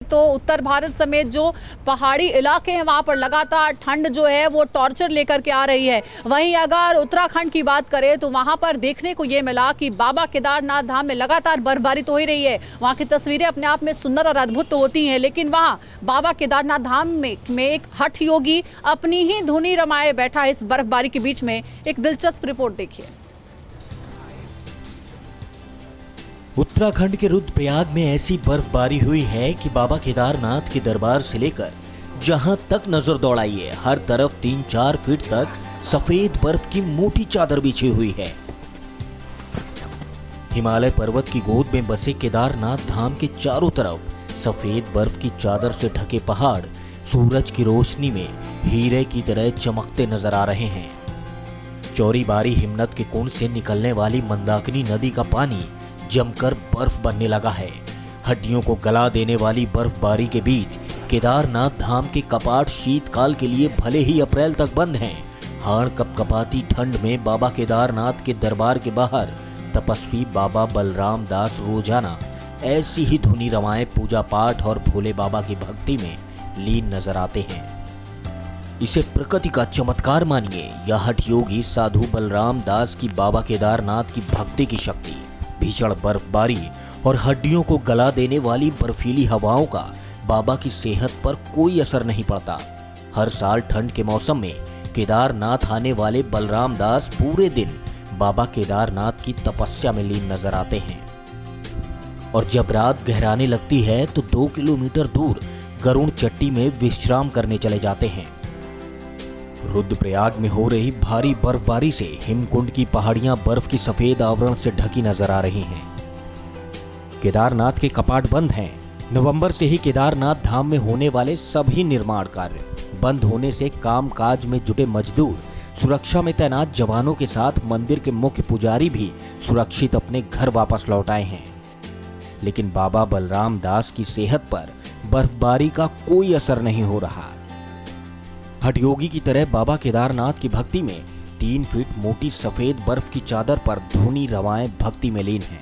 तो उत्तर भारत समेत जो पहाड़ी इलाके हैं वहां पर लगातार ठंड जो है वो टॉर्चर लेकर के आ रही है। वहीं अगर उत्तराखंड की बात करें तो वहां पर देखने को ये मिला कि बाबा केदारनाथ धाम में लगातार बर्फबारी तो हो ही रही है। वहां की तस्वीरें अपने आप में सुंदर और अद्भुत तो होती हैं, लेकिन वहां बाबा केदारनाथ धाम में एक हठ योगी अपनी ही धुनी रमाए बैठा है इस बर्फबारी के बीच में। एक दिलचस्प रिपोर्ट देखिए। उत्तराखंड के रुद्रप्रयाग में ऐसी बर्फबारी हुई है कि बाबा केदारनाथ के दरबार से लेकर जहां तक नजर दौड़ाइए हर तरफ 3-4 फीट तक सफेद बर्फ की मोटी चादर बिछी हुई है। हिमालय पर्वत की गोद में बसे केदारनाथ धाम के चारों तरफ सफेद बर्फ की चादर से ढके पहाड़ सूरज की रोशनी में हीरे की तरह चमकते नजर आ रहे हैं। चौरी बारी हिमनद के कुंड से निकलने वाली मंदाकिनी नदी का पानी जमकर बर्फ बनने लगा है। हड्डियों को गला देने वाली बर्फबारी के बीच केदारनाथ धाम के कपाट शीतकाल के लिए भले ही अप्रैल तक बंद हैं, हाड़ कपकपाती ठंड में बाबा केदारनाथ के दरबार के बाहर तपस्वी बाबा बलराम दास रोजाना ऐसी ही धुनी रवाएं पूजा पाठ और भोले बाबा की भक्ति में लीन नजर आते हैं। इसे प्रकृति का चमत्कार मानिए या हठ योगी साधु बलराम दास की बाबा केदारनाथ की भक्ति की शक्ति। भीषण बर्फबारी और हड्डियों को गला देने वाली बर्फीली हवाओं का बाबा की सेहत पर कोई असर नहीं पड़ता। हर साल ठंड के मौसम में केदारनाथ आने वाले बलराम दास पूरे दिन बाबा केदारनाथ की तपस्या में लीन नजर आते हैं और जब रात गहराने लगती है तो 2 किलोमीटर दूर गरुड़ चट्टी में विश्राम करने चले जाते हैं। रुद्रप्रयाग में हो रही भारी बर्फबारी से हिमकुंड की पहाड़ियां बर्फ की सफेद आवरण से ढकी नजर आ रही हैं। केदारनाथ के कपाट बंद हैं। नवंबर से ही केदारनाथ धाम में होने वाले सभी निर्माण कार्य बंद होने से कामकाज में जुटे मजदूर, सुरक्षा में तैनात जवानों के साथ मंदिर के मुख्य पुजारी भी सुरक्षित अपने घर वापस लौट आए हैं। लेकिन बाबा बलराम दास की सेहत पर बर्फबारी का कोई असर नहीं हो रहा। हठ योगी की तरह बाबा केदारनाथ की भक्ति में 3 फीट मोटी सफेद बर्फ की चादर पर धुनी रवाएं भक्ति में लीन हैं।